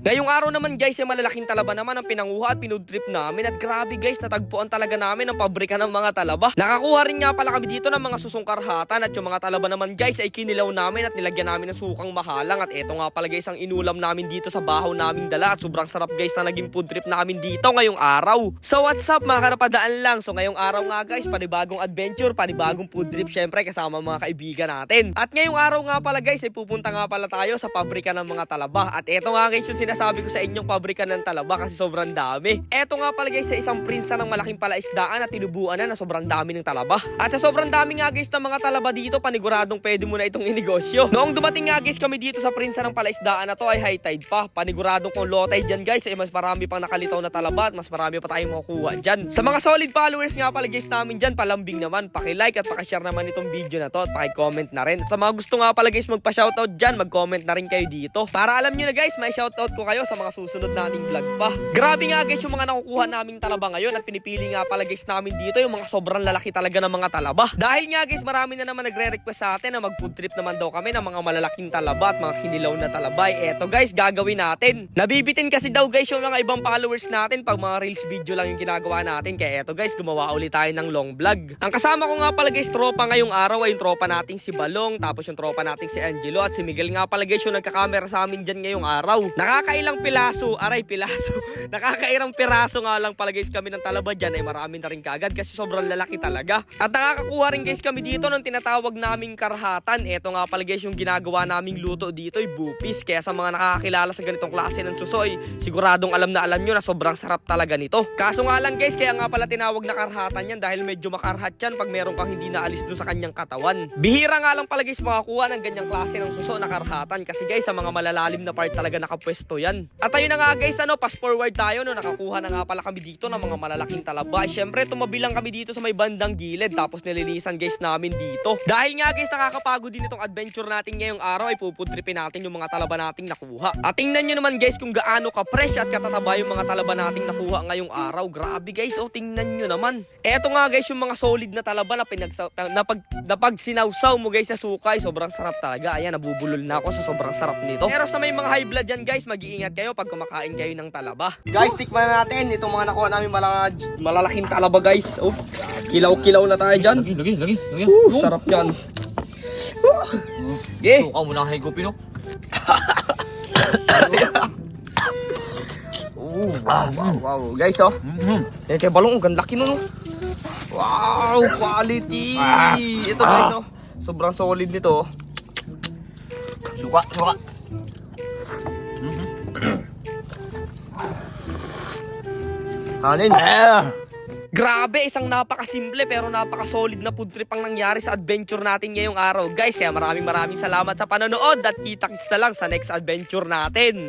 Ngayong araw naman guys, ay malalaking talaba naman ang pinanguha at pinood trip namin. At grabe guys, natagpuan talaga namin ang pabrika ng mga talaba. Nakakuha rin nga pala kami dito ng mga susong karhatan. At yung mga talaba naman guys ay kinilaw namin at nilagyan namin ng sukang mahalang. At eto nga pala guys ang inulam namin dito sa bahaw naming dala. At sobrang sarap guys na naging food trip namin dito ngayong araw. So what's up mga kanapadaan lang. So ngayong araw nga guys, panibagong adventure, panibagong food trip syempre kasama mga kaibigan natin. At ngayong araw nga pala guys ay pupunta nga pala tayo sa pabrika ng mga talaba. At eto nga guys yung sinasabi ko sa inyong pabrika ng talaba kasi sobrang dami. Eto nga pala guys sa isang prinsa ng malaking palaisdaan at tinubuan na sobrang dami ng talaba. At sa sobrang dami nga guys ng mga talaba dito, paniguradong pwede mo na itong inegosyo. Noong dumating nga guys kami dito sa prinsa ng palaisdaan na to ay high tide pa. Paniguradong kung low tide dyan guys ay mas marami pang nakalitaw na talaba at mas marami pa tayong makukuha dyan. Sa mga solid followers nga pala guys namin dyan, palambing naman, paki-like at paki-share naman itong video na to at paki-comment na rin. Sa mga gusto nga pala guys magpa-shoutout dyan, mag-comment na rin kayo dito. Para alam nyo na guys, may shoutout ko kayo sa mga susunod nating vlog pa. Grabe nga guys yung mga nakukuha naming talaba ngayon at pinipili nga pala guys namin dito yung mga sobrang lalaki talaga ng mga talaba. Dahil nga guys marami na naman nagre-request sa atin na mag-food trip naman daw kami ng mga malalaking talaba at mga kinilaw na talaba. Eto guys, gagawin natin. Nabibitin kasi daw guys yung mga ibang followers natin pag mga reels video lang yung ginagawa natin. Kaya eto guys, gumawa ulit tayo ng long vlog. Ang kasama ko nga pala guys, tropa ngayong araw ay yung tropa nating si Balong, tapos yung tropa nating si Angelo at si Miguel nga pala guys yung nagka-camera sa amin dyan ngayong araw. Nakakailang pilaso, nakakairang piraso nga lang pala guys kami ng talaba dyan ay marami na rin kaagad kasi sobrang lalaki talaga. At nakakakuha rin guys kami dito ng tinatawag naming karhatan. Eto nga pala guys yung ginagawa naming luto dito ay bupis. Kaya sa mga nakakakilala sa ganitong klase ng susoy, siguradong alam na alam nyo na sobrang sarap talaga nito. Kaso nga lang guys, kaya nga pala tinawag na karhatan yan dahil medyo makarhat yan pag meron kang hindi naalis doon sa kanyang katawan. Bihira nga lang pala guys makakuha ng ganyang klase ng suso na karhatan kasi guys sa mga malalalim na part talaga nakapwesto yan. At ayun na nga guys, fast forward tayo no, nakakuha na nga pala kami dito ng mga malalaking talaba. Syempre tumabi lang kami dito sa may bandang gilid tapos nililisan guys namin dito. Dahil nga guys nakakapagod din itong adventure natin ngayong araw ay pupudripin natin yung mga talaba nating nakuha. At tingnan nyo naman guys kung gaano ka-fresh at katataba yung mga talaba nating nakuha ngayong araw. Grabe guys, tingnan nyo naman. Eto nga guys yung mga solid na talaba na pag sinawsaw mo guys sa sukay, sobrang sarap talaga. Ayan, nabubulol na ako sa sobrang sarap nito. Pero sa may mga high blood yan guys, mag-iingat kayo pag kumakain kayo ng talaba. Guys, tikman na natin itong mga nakuha namin malalaking talaba guys. Oh, kilaw-kilaw na tayo dyan. Lagi. Sarap yan. Okay. Suka mo na higupin, no? Wow. Guys, yan kay Balong, ang laki nun. Wow, quality. Ito guys, sobrang solid nito. Suka. Kanin. Grabe, isang napakasimple pero napaka-solid na food trip ang nangyari sa adventure natin ngayong araw. Guys, kaya maraming salamat sa panonood at kita-kits na lang sa next adventure natin.